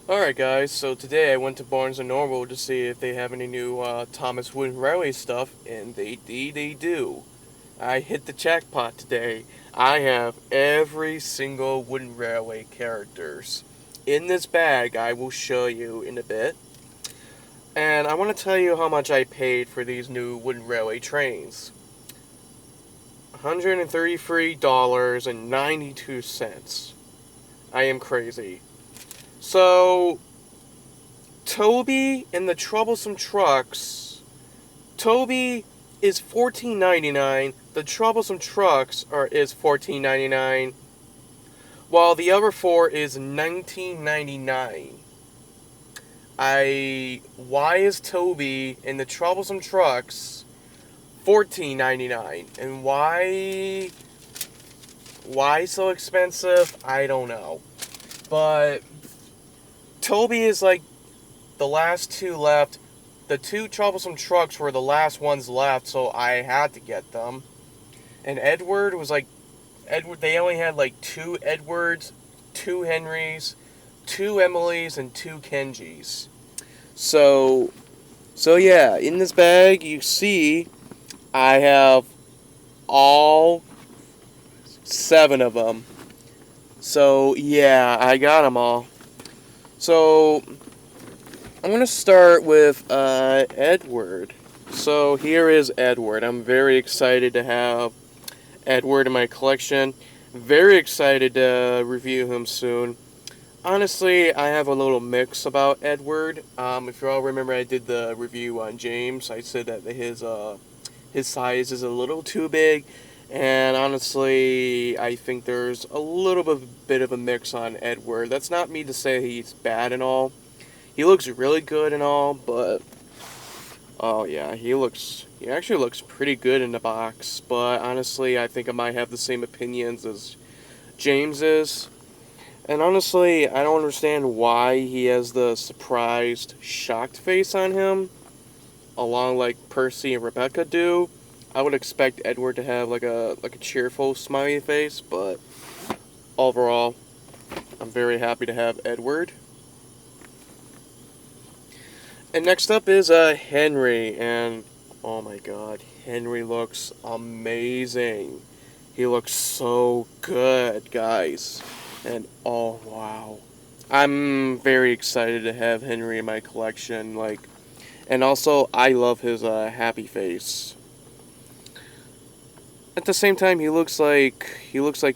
Alright guys, so today I went to Barnes & Noble to see if they have any new Thomas Wooden Railway stuff, and they do. I hit the jackpot today. I have every single Wooden Railway characters. In this bag I will show you in a bit. And I want to tell you how much I paid for these new Wooden Railway trains. $133.92. I am crazy. So, Toby and the Troublesome Trucks. Toby is $14.99. The Troublesome Trucks is $14.99, while the other four is $19.99. Why is Toby and the Troublesome Trucks $14.99, and why so expensive? I don't know, but Toby is like the last two left. The two Troublesome Trucks were the last ones left, so I had to get them. And Edward was like, they only had like two Edwards, two Henrys, two Emilys, and two Kenjis. So, so yeah, in this bag you see I have all seven of them. So yeah, I got them all. So I'm going to start with Edward. So here is Edward. I'm very excited to have Edward in my collection. Very excited to review him soon. Honestly, I have a little mix about Edward. If you all remember, I did the review on James. I said that his size is a little too big, and honestly, I think there's a little bit of a mix on Edward. That's not me to say he's bad and all. He looks really good and all, but oh yeah, he actually looks pretty good in the box. But honestly, I think I might have the same opinions as James is. And honestly, I don't understand why he has the surprised, shocked face on him, along like Percy and Rebecca do. I would expect Edward to have like a cheerful, smiley face, but overall, I'm very happy to have Edward. And next up is Henry, and oh my god, Henry looks amazing. He looks so good, guys. And oh wow. I'm very excited to have Henry in my collection, and also I love his happy face. At the same time, he looks like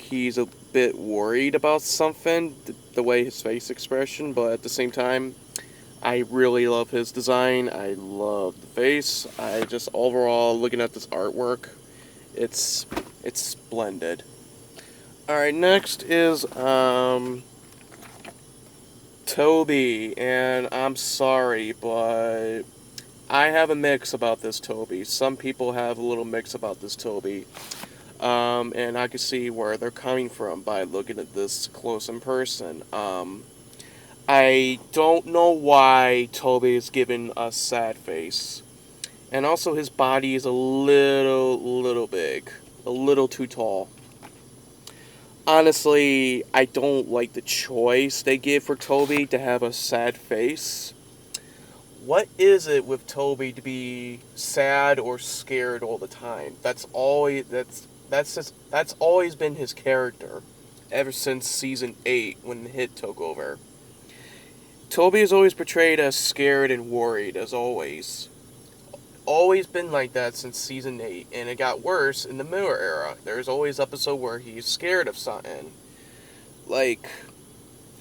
he's a bit worried about something, the way his face expression, but at the same time, I really love his design. I love the face. I just overall looking at this artwork, it's it's splendid. All right, next is Toby, and I'm sorry, but I have a mix about this Toby. Some people have a little mix about this Toby. And I can see where they're coming from by looking at this close in person. I don't know why Toby is given a sad face. And also his body is a little big. A little too tall. Honestly, I don't like the choice they give for Toby to have a sad face. What is it with Toby to be sad or scared all the time? That's always been his character ever since season 8 when the hit took over. Toby is always portrayed as scared and worried, as always. Always been like that since season 8, and it got worse in the Miller era. There's always an episode where he's scared of something. Like,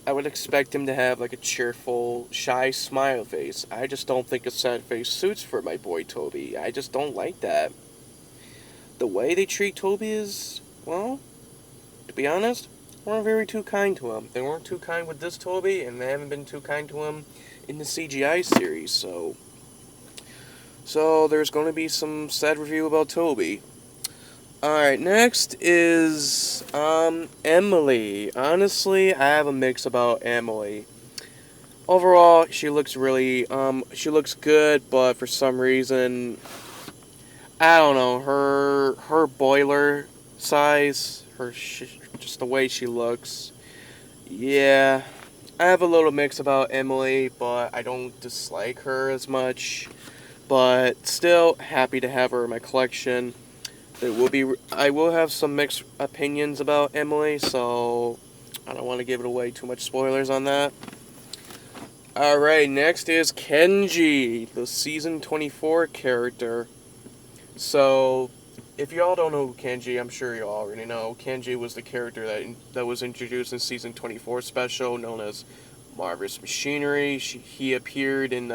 I would expect him to have like a cheerful, shy smile face. I just don't think a sad face suits for my boy Toby. I just don't like that. The way they treat Toby is, well, to be honest, weren't very too kind to him. They weren't too kind with this Toby, and they haven't been too kind to him in the CGI series. So there's going to be some sad review about Toby. Alright, next is Emily. Honestly, I have a mix about Emily. Overall, she looks good, but for some reason, I don't know, her boiler size, just the way she looks. Yeah, I have a little mix about Emily, but I don't dislike her as much. But still happy to have her in my collection. I will have some mixed opinions about Emily, so I don't want to give it away too much spoilers on that. Alright, next is Kenji, the season 24 character. So, if y'all don't know Kenji, I'm sure you already know. Kenji was the character that was introduced in season 24 special, known as Marvelous Machinery. He appeared in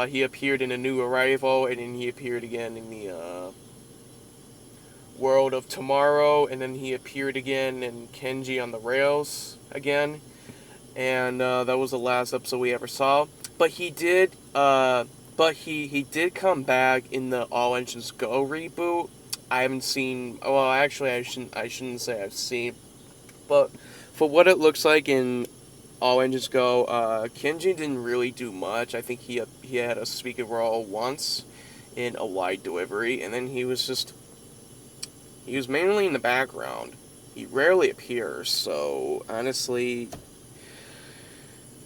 he appeared in A New Arrival, and then he appeared again in the World of Tomorrow, and then he appeared again in Kenji on the Rails again, and that was the last episode we ever saw. But he did he did come back in the All Engines Go reboot. I haven't seen. Well, actually, I shouldn't say I've seen, but for what it looks like in All Engines Go, Kenji didn't really do much. I think he had a speaking role once in A Wide Delivery, and then he was mainly in the background. He rarely appears, so honestly,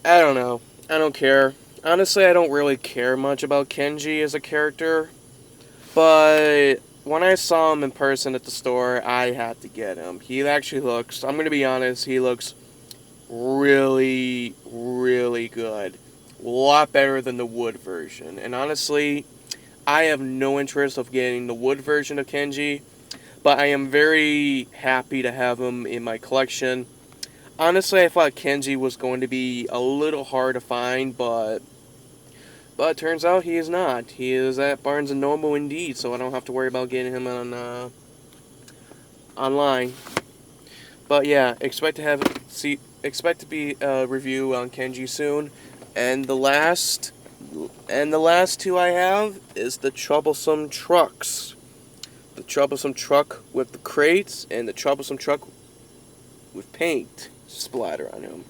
I don't know. I don't care. Honestly, I don't really care much about Kenji as a character, but when I saw him in person at the store, I had to get him. He actually looks, I'm going to be honest, he looks really, really good. A lot better than the wood version. And honestly, I have no interest of getting the wood version of Kenji, but I am very happy to have him in my collection. Honestly, I thought Kenji was going to be a little hard to find, but it turns out he is not. He is at Barnes & Noble indeed, so I don't have to worry about getting him on online. But yeah, expect to be a review on Kenji soon. And the last two I have is the Troublesome Trucks. The Troublesome Truck with the crates and the Troublesome Truck with paint splatter on him.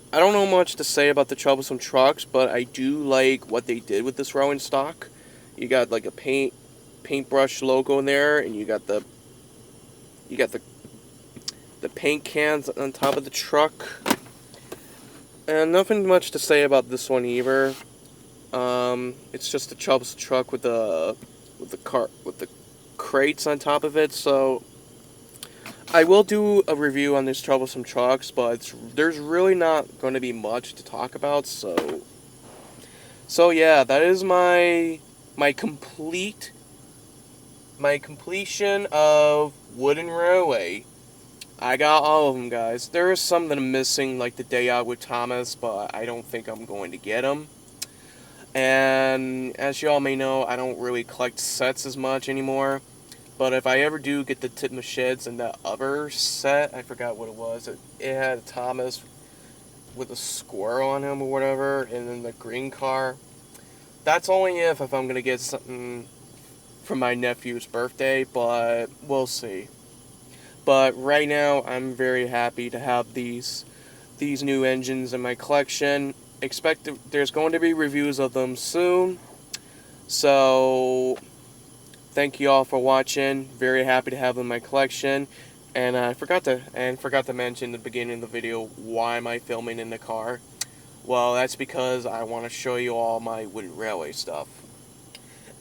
I don't know much to say about the Troublesome Trucks, but I do like what they did with this rolling stock. You got like a paintbrush logo in there, and you got the paint cans on top of the truck. And nothing much to say about this one either. It's just a Troublesome Truck with the crates on top of it. So I will do a review on these Troublesome Trucks, but there's really not going to be much to talk about. So yeah, that is my completion of Wooden Railway. I got all of them, guys. There are some that I'm missing, like the Day Out with Thomas, but I don't think I'm going to get them. And as you all may know, I don't really collect sets as much anymore. But if I ever do get the Tip of Sheds and that other set, I forgot what it was. It had Thomas with a squirrel on him or whatever, and then the green car. That's only if I'm going to get something for my nephew's birthday, but we'll see. But right now, I'm very happy to have these new engines in my collection. There's going to be reviews of them soon. So thank you all for watching. Very happy to have them in my collection. And I forgot to mention at the beginning of the video, why am I filming in the car? Well, that's because I want to show you all my Wooden Railway stuff.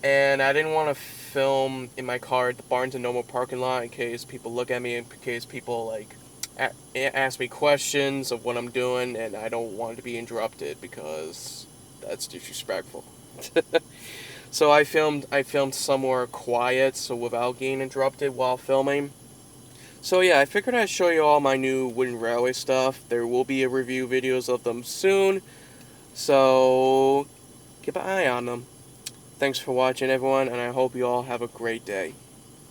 And I didn't want to film in my car at the Barnes & Noble parking lot in case people look at me, in case people ask me questions of what I'm doing, and I don't want to be interrupted because that's disrespectful. So I filmed somewhere quiet, so without getting interrupted while filming. So yeah, I figured I'd show you all my new Wooden Railway stuff. There will be a review videos of them soon, so keep an eye on them. Thanks for watching, everyone, and I hope you all have a great day.